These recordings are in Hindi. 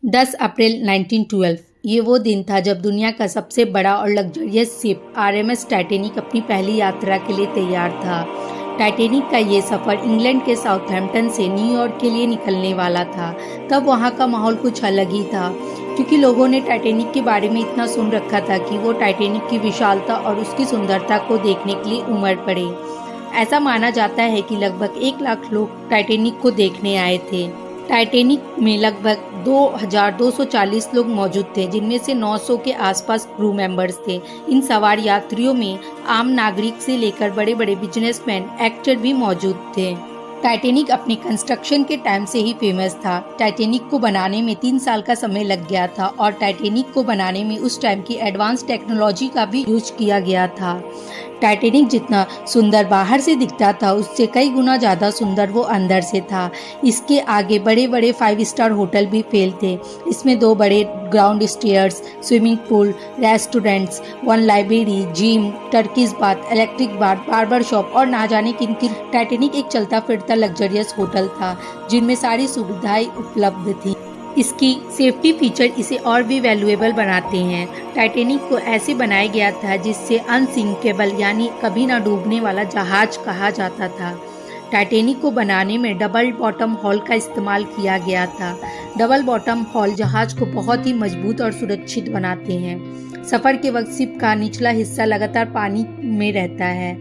10 अप्रैल 1912 ये वो दिन था जब दुनिया का सबसे बड़ा और लग्जरियस शिप आरएमएस टाइटैनिक अपनी पहली यात्रा के लिए तैयार था। टाइटैनिक का ये सफ़र इंग्लैंड के साउथहैम्पटन से न्यूयॉर्क के लिए निकलने वाला था। तब वहाँ का माहौल कुछ अलग ही था, क्योंकि लोगों ने टाइटैनिक के बारे में इतना सुन रखा था कि वो टाइटैनिक की विशालता और उसकी सुंदरता को देखने के लिए उमड़ पड़े। ऐसा माना जाता है कि लगभग 1 लाख लोग टाइटैनिक को देखने आए थे। टाइटैनिक में लगभग 2240 लोग मौजूद थे, जिनमें से 900 के आसपास क्रू मेंबर्स थे। इन सवार यात्रियों में आम नागरिक से लेकर बड़े बड़े बिजनेसमैन, एक्टर भी मौजूद थे। टाइटैनिक अपने कंस्ट्रक्शन के टाइम से ही फेमस था। टाइटैनिक को बनाने में 3 साल का समय लग गया था और टाइटैनिक को बनाने में उस टाइम की एडवांस टेक्नोलॉजी का भी यूज किया गया था। टाइटैनिक जितना सुंदर बाहर से दिखता था, उससे कई गुना ज़्यादा सुंदर वो अंदर से था। इसके आगे बड़े बड़े 5 स्टार होटल भी फेल थे। इसमें 2 बड़े ground stairs, swimming pool, restaurants, 1 library, gym, Turkish bath, electric bath, barber shop और ना जाने किन किन। टाइटैनिक एक चलता फिरता लग्जरियस होटल था, जिनमें सारी सुविधाएं उपलब्ध थी। इसकी सेफ्टी फीचर इसे और भी वैल्यूएबल बनाते हैं। टाइटैनिक को ऐसे बनाया गया था जिससे अनसिंकेबल यानी कभी ना डूबने वाला जहाज कहा जाता था। टाइटैनिक को बनाने में डबल बॉटम हॉल का इस्तेमाल किया गया था। डबल बॉटम हॉल जहाज को बहुत ही मजबूत और सुरक्षित बनाते हैं। सफ़र के वक्त शिप का निचला हिस्सा लगातार पानी में रहता है।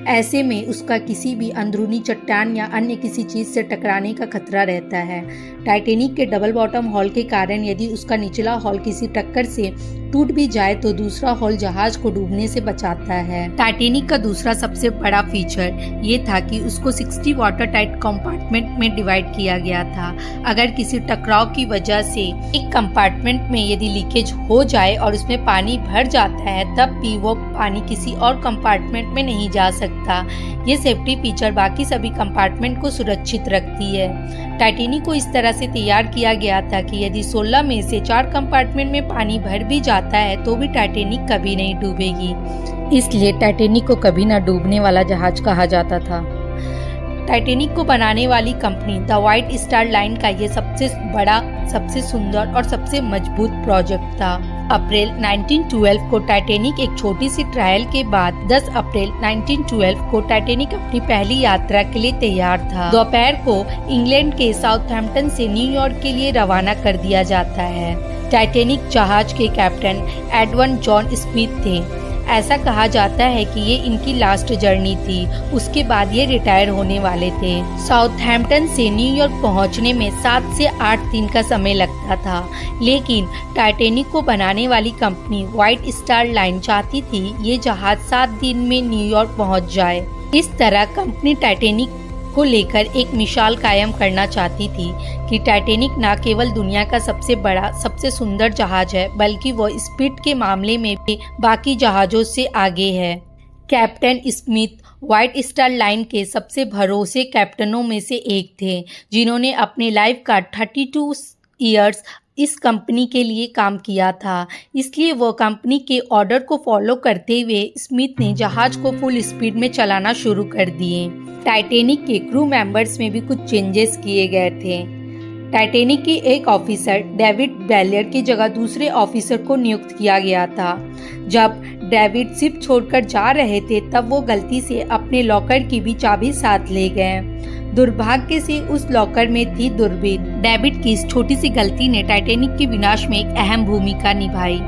ऐसे में उसका किसी भी अंदरूनी चट्टान या अन्य किसी चीज़ से टकराने का खतरा रहता है। टाइटैनिक के डबल बॉटम हॉल के कारण यदि उसका निचला हॉल किसी टक्कर से टूट भी जाए तो दूसरा हॉल जहाज को डूबने से बचाता है। टाइटैनिक का दूसरा सबसे बड़ा फीचर ये था कि उसको 60 वाटर टाइट कंपार्टमेंट में डिवाइड किया गया था। अगर किसी टकराव की वजह से एक कंपार्टमेंट में यदि लीकेज हो जाए और उसमें पानी भर जाता है, तब भी वो पानी किसी और कंपार्टमेंट में नहीं जा सकता। ये सेफ्टी फीचर बाकी सभी कंपार्टमेंट को सुरक्षित रखती है। टाइटैनिक को इस तरह से तैयार किया गया था कि यदि 16 में से 4 कंपार्टमेंट में पानी भर भी जाता है तो भी टाइटैनिक कभी नहीं डूबेगी। इसलिए टाइटैनिक को कभी ना डूबने वाला जहाज कहा जाता था। टाइटैनिक को बनाने वाली company the white star line का ये सबसे बड़ा, सबसे सुंदर और सबसे मजबूत प्रोजेक्ट था। अप्रैल 1912 को टाइटैनिक एक छोटी सी ट्रायल के बाद 10 अप्रैल 1912 को टाइटैनिक अपनी पहली यात्रा के लिए तैयार था। दोपहर को इंग्लैंड के साउथहैम्पटन से न्यूयॉर्क के लिए रवाना कर दिया जाता है। टाइटैनिक जहाज के कैप्टन एडवन जॉन स्मिथ थे। ऐसा कहा जाता है कि ये इनकी लास्ट जर्नी थी, उसके बाद ये रिटायर होने वाले थे। साउथहैम्पटन से न्यूयॉर्क पहुंचने में 7 से 8 दिन का समय लगता था, लेकिन टाइटैनिक को बनाने वाली कंपनी व्हाइट स्टार लाइन चाहती थी ये जहाज 7 दिन में न्यूयॉर्क पहुंच जाए। इस तरह कंपनी टाइटैनिक को लेकर एक मिसाल कायम करना चाहती थी कि टाइटैनिक न केवल दुनिया का सबसे बड़ा, सबसे सुंदर जहाज है, बल्कि वो स्पीड के मामले में भी बाकी जहाज़ों से आगे है। Captain Smith white star line के सबसे भरोसे कैप्टनों में से एक थे, जिन्होंने अपने लाइफ का 32 ईयर्स इस कंपनी के लिए काम किया था। इसलिए वो कंपनी के ऑर्डर को फॉलो करते हुए स्मिथ ने जहाज को फुल स्पीड में चलाना शुरू कर दिए। टाइटैनिक के क्रू मेंबर्स में भी कुछ चेंजेस किए गए थे। टाइटैनिक के एक ऑफिसर डेविड बेलियर की जगह दूसरे ऑफिसर को नियुक्त किया गया था। जब डेविड शिप छोड़कर जा रहे थे तब वो गलती से अपने लॉकर की भी चाबी साथ ले गए। दुर्भाग्य से उस लॉकर में थी दूरबीन। डेविड की इस छोटी सी गलती ने टाइटैनिक के विनाश में एक अहम भूमिका निभाई।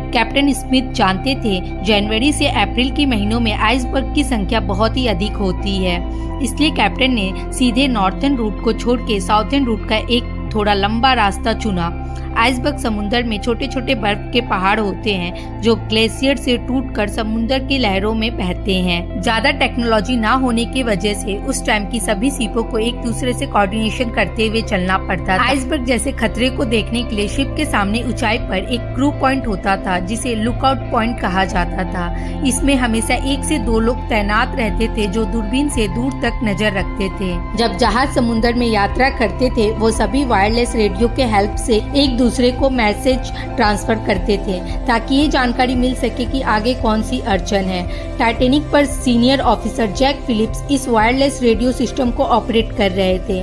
कैप्टन स्मिथ जानते थे जनवरी से अप्रैल के महीनों में आइसबर्ग की संख्या बहुत ही अधिक होती है, इसलिए कैप्टन ने सीधे नॉर्थर्न रूट को छोड़ के साउथर्न रूट का एक थोड़ा लंबा रास्ता चुना। आइसबर्ग समुद्र में छोटे छोटे बर्फ के पहाड़ होते हैं जो ग्लेशियर से टूटकर समुद्र की लहरों में बहते हैं। ज्यादा टेक्नोलॉजी ना होने की वजह से उस टाइम की सभी शिपों को एक दूसरे से कोऑर्डिनेशन करते हुए चलना पड़ता था। आइसबर्ग जैसे खतरे को देखने के लिए शिप के सामने ऊंचाई पर एक क्रू पॉइंट होता था, जिसे लुकआउट पॉइंट कहा जाता था। इसमें हमेशा 1 से 2 लोग तैनात रहते थे जो दूरबीन से दूर तक नजर रखते थे। जब जहाज समुद्र में यात्रा करते थे वो सभी वायरलेस रेडियो के हेल्प से एक दूसरे को मैसेज ट्रांसफर करते थे ताकि ये जानकारी मिल सके कि आगे कौन सी अड़चन है। टाइटैनिक पर सीनियर ऑफिसर जैक फिलिप्स इस वायरलेस रेडियो सिस्टम को ऑपरेट कर रहे थे।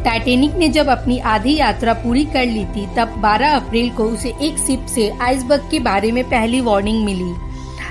टाइटैनिक ने जब अपनी आधी यात्रा पूरी कर ली थी तब 12 अप्रैल को उसे एक शिप से आइसबर्ग के बारे में पहली वार्निंग मिली।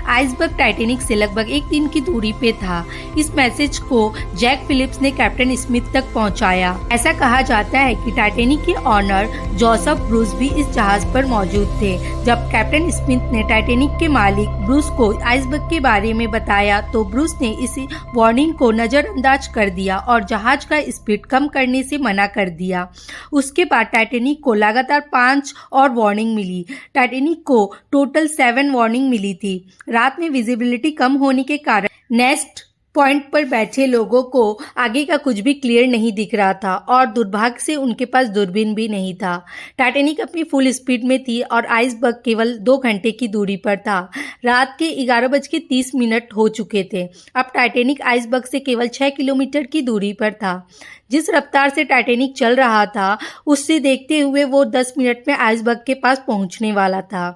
आइसबर्ग टाइटैनिक से लगभग एक दिन की दूरी पे था। इस मैसेज को जैक फिलिप्स ने कैप्टन स्मिथ तक पहुंचाया। ऐसा कहा जाता है कि टाइटैनिक के ऑनर जोसेफ ब्रूस भी इस जहाज पर मौजूद थे। जब कैप्टन स्मिथ ने टाइटैनिक के मालिक ब्रूस को आइसबर्ग के बारे में बताया तो ब्रूस ने इस वार्निंग को नजरअंदाज कर दिया और जहाज का स्पीड कम करने से मना कर दिया। उसके बाद टाइटैनिक को लगातार 5 और वार्निंग मिली। टाइटैनिक को टोटल 7 वार्निंग मिली थी। रात में विजिबिलिटी कम होने के कारण नेस्ट पॉइंट पर बैठे लोगों को आगे का कुछ भी क्लियर नहीं दिख रहा था और दुर्भाग्य से उनके पास दूरबीन भी नहीं था। टाइटैनिक अपनी फुल स्पीड में थी और आइसबर्ग केवल 2 घंटे की दूरी पर था। रात के 11:30 हो चुके थे। अब टाइटैनिक आइसबर्ग से केवल 6 किलोमीटर की दूरी पर था। जिस रफ्तार से टाइटैनिक चल रहा था उससे देखते हुए वो 10 मिनट में आइसबर्ग के पास पहुंचने वाला था।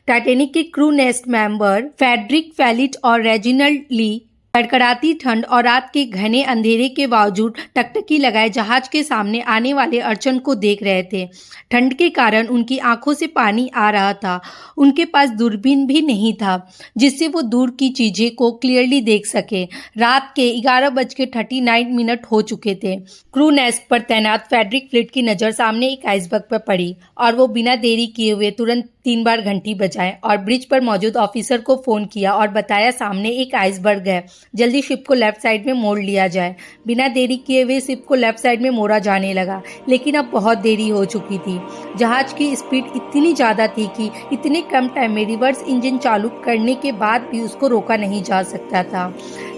टाइटैनिक के क्रू नेस्ट मेंबर फ्रेडरिक फेलिट और रेजिनाल्ड ली कड़कड़ाती ठंड और रात के घने अंधेरे के बावजूद टकटकी लगाए जहाज के सामने आने वाले अड़चन को देख रहे थे। ठंड के कारण उनकी आंखों से पानी आ रहा था। उनके पास दूरबीन भी नहीं था जिससे वो दूर की चीजें को क्लियरली देख सके। रात के 11:39 हो चुके थे। क्रू नेस्ट पर तैनात फ्रेडरिक फ्लिट की नज़र सामने एक आइसबर्ग पर पड़ी और वो बिना देरी किए हुए तुरंत 3 बार घंटी बजाए और ब्रिज पर मौजूद ऑफिसर को फोन किया और बताया सामने एक आइसबर्ग है, जल्दी शिप को लेफ्ट साइड में मोड़ लिया जाए। बिना देरी किए हुए शिप को लेफ्ट साइड में मोड़ा जाने लगा, लेकिन अब बहुत देरी हो चुकी थी। जहाज की स्पीड इतनी ज़्यादा थी कि इतने कम टाइम में रिवर्स इंजन चालू करने के बाद भी उसको रोका नहीं जा सकता था।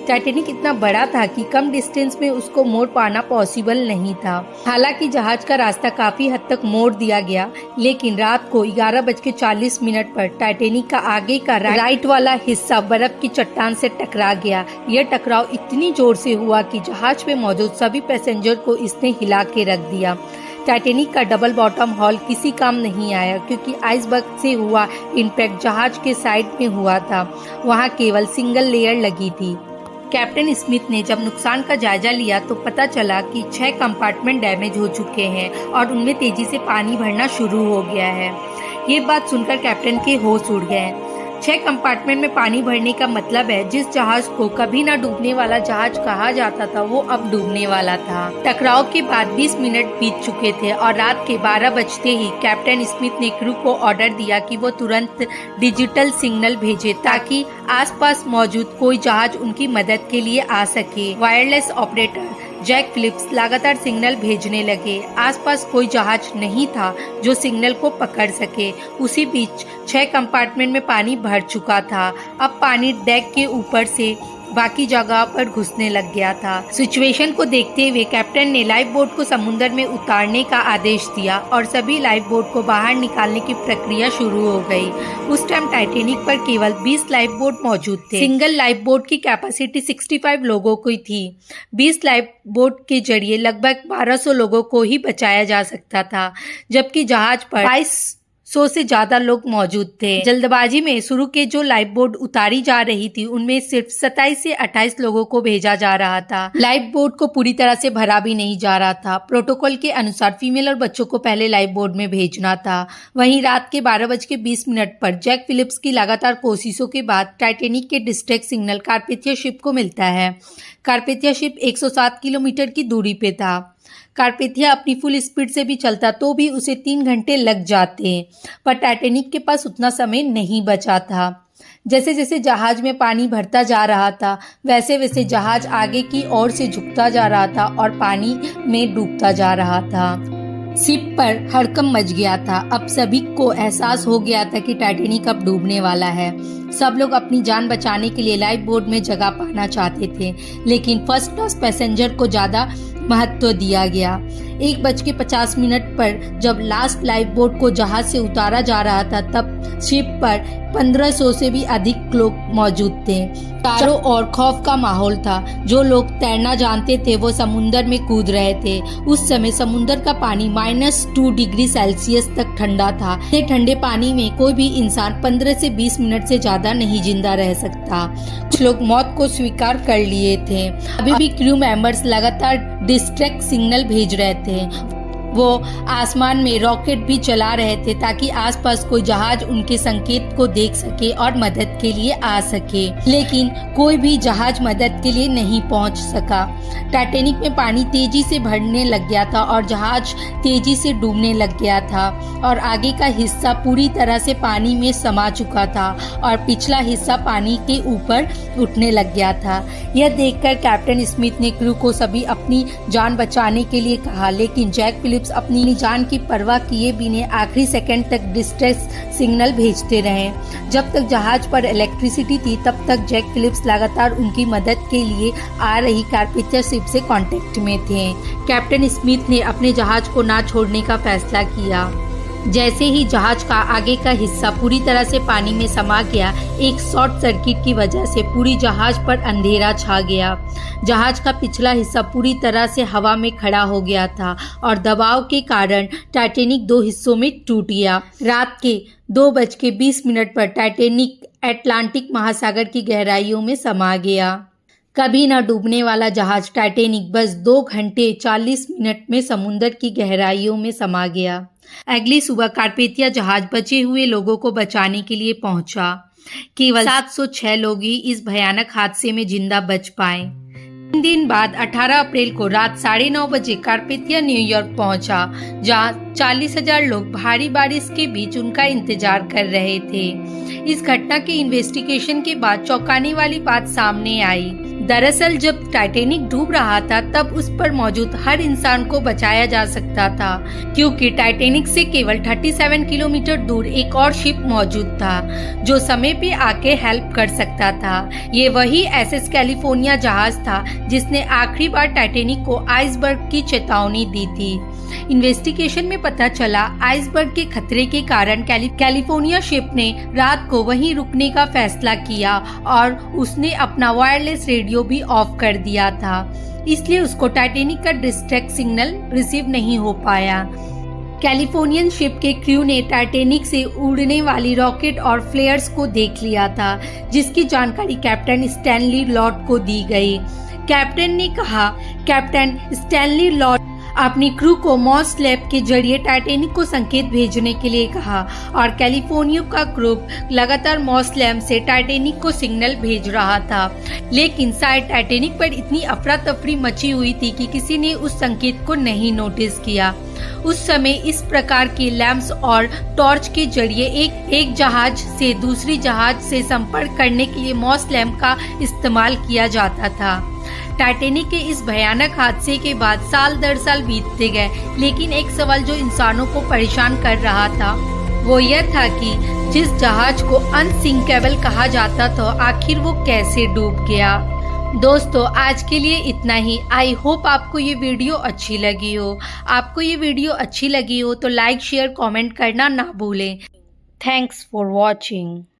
टाइटैनिक इतना बड़ा था कि कम डिस्टेंस में उसको मोड़ पाना पॉसिबल नहीं था। हालांकि जहाज का रास्ता काफी हद तक मोड़ दिया गया, लेकिन रात को 11:40 पर टाइटैनिक का आगे का राइट वाला हिस्सा बर्फ की चट्टान से टकरा गया। यह टकराव इतनी जोर से हुआ कि जहाज पे मौजूद सभी पैसेंजर को इसने हिला के रख दिया। टाइटैनिक का डबल बॉटम हॉल किसी काम नहीं आया क्योंकि आइसबर्ग से हुआ इम्पैक्ट जहाज के साइड में हुआ था। वहाँ केवल सिंगल लेयर लगी थी। कैप्टन स्मिथ ने जब नुकसान का जायजा लिया तो पता चला कि 6 कंपार्टमेंट डैमेज हो चुके हैं और उनमें तेजी से पानी भरना शुरू हो गया है। ये बात सुनकर कैप्टन के होश उड़ गए। 6 कंपार्टमेंट में पानी भरने का मतलब है जिस जहाज को कभी ना डूबने वाला जहाज कहा जाता था वो अब डूबने वाला था। टकराव के बाद 20 मिनट बीत चुके थे और रात के 12 बजते ही कैप्टन स्मिथ ने क्रू को ऑर्डर दिया कि वो तुरंत डिजिटल सिग्नल भेजे ताकि आसपास मौजूद कोई जहाज उनकी मदद के लिए आ सके। वायरलेस ऑपरेटर जैक फिलिप्स लगातार सिग्नल भेजने लगे। आसपास कोई जहाज नहीं था जो सिग्नल को पकड़ सके। उसी बीच 6 कंपार्टमेंट में पानी भर चुका था। अब पानी डेक के ऊपर से बाकी जगह पर घुसने लग गया था। सिचुएशन को देखते हुए कैप्टन ने लाइफ बोट को समुद्र में उतारने का आदेश दिया और सभी लाइफ बोट को बाहर निकालने की प्रक्रिया शुरू हो गई। उस टाइम टाइटैनिक पर केवल 20 लाइफ बोट मौजूद थे। सिंगल लाइफ बोट की कैपेसिटी 65 लोगों की थी। 20 लाइफ बोट के जरिए लगभग 1200 लोगों को ही बचाया जा सकता था, जबकि जहाज पर 2200 से ज्यादा लोग मौजूद थे। जल्दबाजी में शुरू के जो लाइफ बोट उतारी जा रही थी उनमें सिर्फ 27 से 28 लोगों को भेजा जा रहा था। लाइफ बोट को पूरी तरह से भरा भी नहीं जा रहा था। प्रोटोकॉल के अनुसार फीमेल और बच्चों को पहले लाइफ बोट में भेजना था। वहीं रात के 12:20 पर जैक फिलिप्स की लगातार कोशिशों के बाद टाइटैनिक के डिस्ट्रेस सिग्नल कार्पेथिया शिप को मिलता है। कार्पेथिया शिप 107 किलोमीटर की दूरी पे था। कार्पेथिया अपनी फुल स्पीड से भी चलता तो भी उसे 3 घंटे लग जाते, पर टाइटैनिक के पास उतना समय नहीं बचा था। जैसे जैसे जहाज में पानी भरता जा रहा था वैसे वैसे जहाज आगे की ओर से झुकता जा रहा था और पानी में डूबता जा रहा था। शिप पर हड़कंप मच गया था। अब सभी को एहसास हो गया था कि टाइटैनिक अब डूबने वाला है। सब लोग अपनी जान बचाने के लिए लाइफ बोट में जगह पाना चाहते थे, लेकिन फर्स्ट क्लास पैसेंजर को ज़्यादा महत्व दिया गया। 1:50 पर जब लास्ट लाइफ बोट को जहाज से उतारा जा रहा था तब शिप पर 1500 से भी अधिक लोग मौजूद थे। चारों ओर खौफ का माहौल था। जो लोग तैरना जानते थे वो समुद्र में कूद रहे थे। उस समय समुद्र का पानी -2 डिग्री सेल्सियस तक ठंडा था। इतने ठंडे पानी में कोई भी इंसान 15 से 20 मिनट से ज्यादा नहीं जिंदा रह सकता। कुछ लोग मौत को स्वीकार कर लिए थे। अभी भी क्रू मेंबर्स लगातार डिस्ट्रैक्ट सिग्नल भेज रहे थे। वो आसमान में रॉकेट भी चला रहे थे ताकि आसपास कोई जहाज उनके संकेत को देख सके और मदद के लिए आ सके, लेकिन कोई भी जहाज मदद के लिए नहीं पहुंच सका। टाइटैनिक में पानी तेजी से भरने लग गया था और जहाज तेजी से डूबने लग गया था और आगे का हिस्सा पूरी तरह से पानी में समा चुका था और पिछला हिस्सा पानी के ऊपर उठने लग गया था। यह देखकर कैप्टन स्मिथ ने क्रू को सभी अपनी जान बचाने के लिए कहा, लेकिन जैक फिलिप्स अपनी जान की परवाह किए बिना आखिरी सेकंड तक डिस्ट्रेस सिग्नल भेजते रहे। जब तक जहाज पर इलेक्ट्रिसिटी थी तब तक जैक फिलिप्स लगातार उनकी मदद के लिए आ रही कारपेथिया शिप से कांटेक्ट में थे। कैप्टन स्मिथ ने अपने जहाज को ना छोड़ने का फैसला किया। जैसे ही जहाज का आगे का हिस्सा पूरी तरह से पानी में समा गया, एक शॉर्ट सर्किट की वजह से पूरी जहाज पर अंधेरा छा गया। जहाज का पिछला हिस्सा पूरी तरह से हवा में खड़ा हो गया था और दबाव के कारण टाइटैनिक दो हिस्सों में टूट गया। रात के 2:20 पर टाइटैनिक अटलांटिक महासागर की गहराइयों में समा गया। कभी न डूबने वाला जहाज टाइटैनिक बस 2 घंटे 40 मिनट में समुद्र की गहराइयों में समा गया। अगली सुबह कारपेथिया जहाज बचे हुए लोगों को बचाने के लिए पहुंचा। केवल 706 लोग ही इस भयानक हादसे में जिंदा बच पाए। 3 दिन बाद 18 अप्रैल को रात 9:30 बजे कारपेथिया न्यूयॉर्क पहुंचा, जहां 40,000 लोग भारी बारिश के बीच उनका इंतजार कर रहे थे। इस घटना के इन्वेस्टिगेशन के बाद चौंकाने वाली बात सामने आई। दरअसल जब टाइटैनिक डूब रहा था तब उस पर मौजूद हर इंसान को बचाया जा सकता था, क्योंकि टाइटैनिक से केवल 37 किलोमीटर दूर एक और शिप मौजूद था जो समय पे आके हेल्प कर सकता था। ये वही एसएस कैलिफोर्निया जहाज था जिसने आखिरी बार टाइटैनिक को आइसबर्ग की चेतावनी दी थी। इन्वेस्टिगेशन में पता चला आइसबर्ग के खतरे के कारण कैलिफोर्निया शिप ने रात को वहीं रुकने का फैसला किया और उसने अपना वायरलेस रेडियो भी ऑफ कर दिया था, इसलिए उसको टाइटैनिक का डिस्ट्रैक्ट सिग्नल रिसीव नहीं हो पाया। कैलिफोर्नियन शिप के क्रू ने टाइटैनिक से उड़ने वाली रॉकेट और फ्लेयर्स को देख लिया था, जिसकी जानकारी कैप्टन स्टैनली लॉर्ड को दी गई। कैप्टन ने कहा, कैप्टन स्टैनली लॉर्ड अपनी क्रू को मॉस लैब के जरिए टाइटैनिक को संकेत भेजने के लिए कहा और कैलिफोर्निया का क्रू लगातार मॉस लैब से टाइटैनिक को सिग्नल भेज रहा था, लेकिन शायद टाइटैनिक पर इतनी अफरा तफरी मची हुई थी कि किसी ने उस संकेत को नहीं नोटिस किया। उस समय इस प्रकार के लैंप्स और टॉर्च के जरिए एक जहाज से दूसरी जहाज से संपर्क करने के लिए मॉस लैम्प का इस्तेमाल किया जाता था। टाइटैनिक के इस भयानक हादसे के बाद साल दर साल बीतते गए, लेकिन एक सवाल जो इंसानों को परेशान कर रहा था वो यह था कि जिस जहाज को अनसिंकेबल कहा जाता था, आखिर वो कैसे डूब गया। दोस्तों, आज के लिए इतना ही। आई होप आपको ये वीडियो अच्छी लगी हो। आपको ये वीडियो अच्छी लगी हो तो लाइक, शेयर, कमेंट करना ना भूलें। Thanks for watching.